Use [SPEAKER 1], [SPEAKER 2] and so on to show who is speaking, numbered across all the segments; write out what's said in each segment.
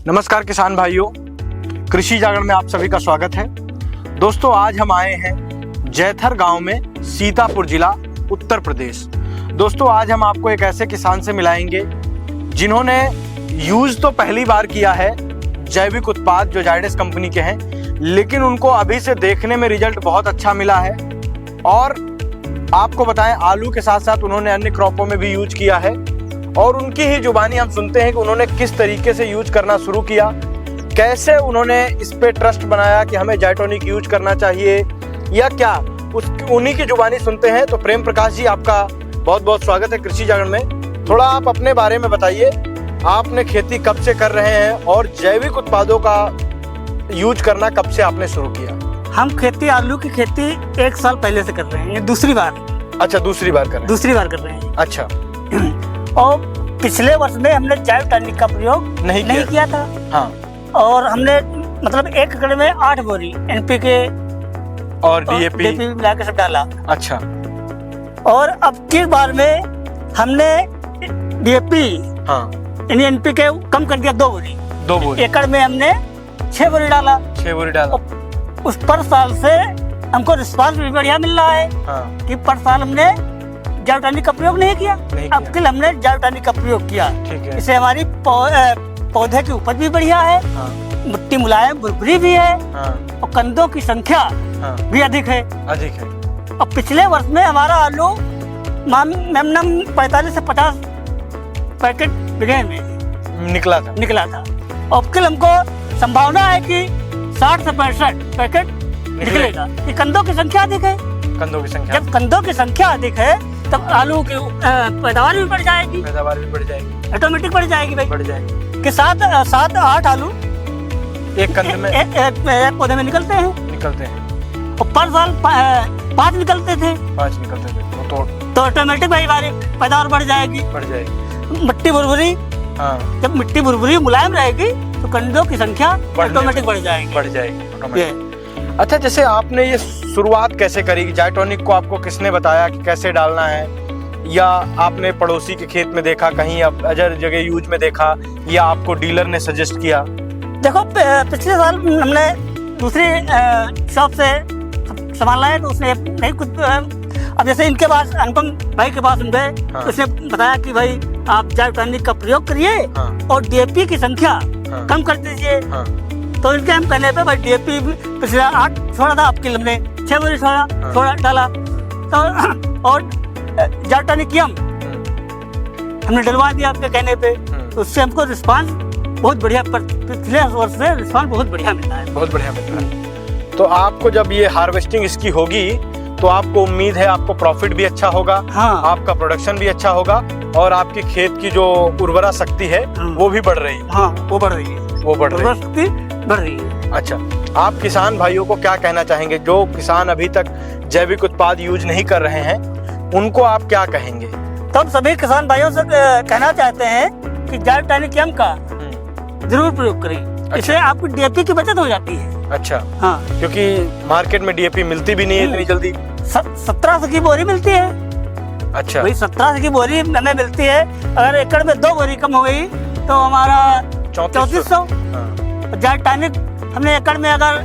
[SPEAKER 1] नमस्कार किसान भाइयों, कृषि जागरण में आप सभी का स्वागत है। दोस्तों, आज हम आए हैं जैथर गांव में, सीतापुर जिला, उत्तर प्रदेश। दोस्तों, आज हम आपको एक ऐसे किसान से मिलाएंगे जिन्होंने यूज तो पहली बार किया है जैविक उत्पाद जो जायडेस कंपनी के हैं, लेकिन उनको अभी से देखने में रिजल्ट बहुत अच्छा मिला है। और आपको बताएं, आलू के साथ साथ उन्होंने अन्य क्रॉपों में भी यूज किया है और उनकी ही जुबानी हम सुनते हैं कि उन्होंने किस तरीके से यूज करना शुरू किया, कैसे उन्होंने इस पे ट्रस्ट बनाया कि हमें जाइटोनिक यूज करना चाहिए या क्या, उन्हीं की जुबानी सुनते हैं। तो प्रेम प्रकाश जी, आपका बहुत बहुत स्वागत है कृषि जागरण में। थोड़ा आप अपने बारे में बताइए, आपने खेती कब से कर रहे हैं और जैविक उत्पादों का यूज करना कब से आपने शुरू किया?
[SPEAKER 2] हम खेती, आलू की खेती 1 साल पहले से कर रहे हैं, ये दूसरी बार।
[SPEAKER 1] अच्छा, दूसरी बार कर रहे हैं?
[SPEAKER 2] दूसरी बार कर रहे हैं।
[SPEAKER 1] अच्छा।
[SPEAKER 2] और पिछले वर्ष में हमने जाइटोनिक का प्रयोग नहीं किया था।
[SPEAKER 1] हाँ।
[SPEAKER 2] और हमने मतलब 1 एकड़ में 8 बोरी NPK
[SPEAKER 1] और DAP
[SPEAKER 2] मिला के सब डाला।
[SPEAKER 1] अच्छा।
[SPEAKER 2] और अब की बार में हमने DAP
[SPEAKER 1] हाँ,
[SPEAKER 2] यानी NPK कम कर दिया, 2 बोरी।
[SPEAKER 1] 2 बोरी
[SPEAKER 2] एकड़ में हमने 6 बोरी डाला।
[SPEAKER 1] 6 बोरी डाला।
[SPEAKER 2] उस पर साल से हमको रिस्पांस भी बढ़िया मिल रहा है।
[SPEAKER 1] हाँ।
[SPEAKER 2] कि पर साल हमने जाइटोनिक का प्रयोग नहीं किया, अब के हमने जाइटोनिक का प्रयोग किया।
[SPEAKER 1] ठीक है।
[SPEAKER 2] इससे हमारी पौधे की उपज भी बढ़िया है।
[SPEAKER 1] हाँ।
[SPEAKER 2] मिट्टी मुलायम भुरभुरी भी है।
[SPEAKER 1] हाँ।
[SPEAKER 2] और कंदों की संख्या भी अधिक है। और पिछले वर्ष में हमारा आलू मैमनम 45 से 50 पैकेट बीघे में निकला था। अब के हमको संभावना है कि 60 से 65 पैकेट निकलेगा। ये कंदों की संख्या अधिक है। जब कंदों की संख्या अधिक है तब आलू की पैदावार भी बढ़ जाएगी। ऑटोमेटिक बढ़ जाएगी भाई। कि 7-8 आलू
[SPEAKER 1] एक कंद में,
[SPEAKER 2] एक पौधे में निकलते हैं। और पर साल 5 निकलते थे। तो ऑटोमेटिक भाई हमारी पैदावार बढ़ जाएगी। मिट्टी भुरभुरी, जब मिट्टी भुरभुरी मुलायम रहेगी तो कंदों की संख्या ऑटोमेटिक बढ़ जाएगी।
[SPEAKER 1] अच्छा, जैसे आपने ये शुरुआत कैसे करी? जाइटोनिक को आपको किसने बताया कि कैसे डालना है, या आपने पड़ोसी के खेत में देखा, कहीं अजर जगह यूज में देखा, या आपको डीलर ने सजेस्ट किया?
[SPEAKER 2] देखो, पिछले साल हमने दूसरी शॉप से संभाला है, तो उसने नहीं कुछ। अब जैसे इनके पास, अनुपम भाई के पास गए, उसने बताया कि भाई आप जाइटोनिक का प्रयोग करिए और DAP की संख्या कम कर दीजिए। तो इनके हम कहने पे भाई DAP पिछले 8 छोड़ा था, आपके हमने 6 बोरी छोड़ा डाला। तो और जाइटोनिक हमने डलवा दिया आपके कहने पे। तो उससे हमको रिस्पांस बहुत बढ़िया, पिछले वर्ष से रिस्पांस बहुत बढ़िया मिला है।
[SPEAKER 1] तो आपको जब ये हार्वेस्टिंग इसकी होगी तो आपको उम्मीद है आपको प्रॉफिट भी अच्छा होगा। हाँ। आपका प्रोडक्शन भी अच्छा होगा और आपकी खेत की जो उर्वरा शक्ति है वो भी बढ़ रही है।
[SPEAKER 2] हाँ, वो बढ़ रही है।
[SPEAKER 1] अच्छा, आप किसान भाइयों को क्या कहना चाहेंगे जो किसान अभी तक जैविक उत्पाद यूज नहीं कर रहे हैं, उनको आप क्या कहेंगे?
[SPEAKER 2] तो हम सभी किसान भाइयों से कहना चाहते हैं कि जाइटोनिक का जरूर प्रयोग करें। अच्छा। इससे आपकी DAP की बचत हो जाती है।
[SPEAKER 1] अच्छा।
[SPEAKER 2] हाँ,
[SPEAKER 1] क्योंकि मार्केट में DAP मिलती भी नहीं है इतनी जल्दी।
[SPEAKER 2] 1700 की बोरी मिलती है।
[SPEAKER 1] अच्छा।
[SPEAKER 2] भाई 1700 की बोरी हमें मिलती है। अगर एकड़ में 2 बोरी कम हो गई तो हमारा 3400। जाइटोनिक हमने एकड़ में अगर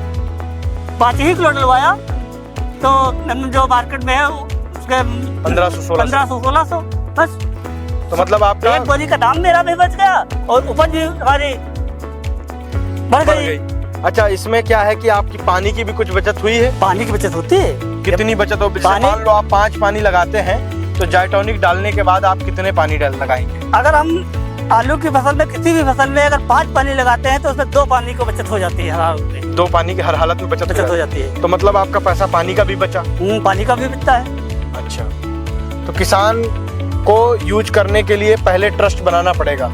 [SPEAKER 2] 5 ही किलो डलवाया तो जो मार्केट में है उसके 1500-1600 बस।
[SPEAKER 1] तो मतलब आपका
[SPEAKER 2] एक बोरी का दाम मेरा भी बच गया और उपज भी हमारी बढ़ गई।
[SPEAKER 1] अच्छा, इसमें क्या है कि आपकी पानी की भी कुछ बचत हुई है?
[SPEAKER 2] पानी की बचत होती है।
[SPEAKER 1] कितनी बचत हो? मान लो आप 5 पानी लगाते हैं तो जाइटोनिक डालने के बाद आप कितने पानी लगाएंगे?
[SPEAKER 2] अगर हम आलू की फसल में, किसी भी फसल में अगर 5 पानी लगाते हैं तो उसमें 2 पानी की बचत हो जाती है हर हालत में।
[SPEAKER 1] 2 पानी की हर हालत में बचत हो जाती है। तो मतलब आपका पैसा पानी का भी बचा?
[SPEAKER 2] पानी का भी बचता है। अच्छा,
[SPEAKER 1] तो किसान को यूज करने के लिए पहले ट्रस्ट बनाना पड़ेगा।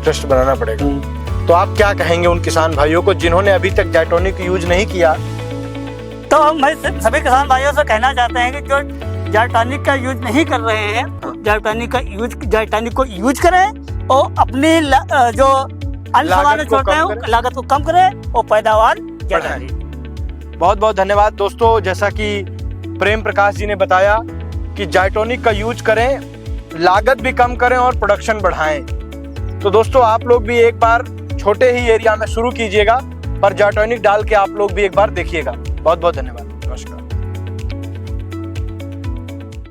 [SPEAKER 1] ट्रस्ट बनाना पड़ेगा। तो आप क्या कहेंगे उन किसान भाइयों को जिन्होंने अभी तक जाइटोनिक यूज नहीं किया?
[SPEAKER 2] तो मैं सभी किसान भाइयों से कहना चाहते हैं कि जो जाइटोनिक का यूज नहीं कर रहे हैं, जाइटोनिक को यूज करें और अपनी जो अन्य सामान छोड़ते हैं लागत को कम करें और पैदावार बढ़ाएं।
[SPEAKER 1] बहुत बहुत धन्यवाद दोस्तों। जैसा कि प्रेम प्रकाश जी ने बताया कि जाइटोनिक का यूज करें, लागत भी कम करें और प्रोडक्शन बढ़ाएं। तो दोस्तों आप लोग भी एक बार छोटे ही एरिया में शुरू कीजिएगा, पर जाटोनिक डाल के आप लोग भी एक बार देखिएगा। बहुत बहुत धन्यवाद, नमस्कार।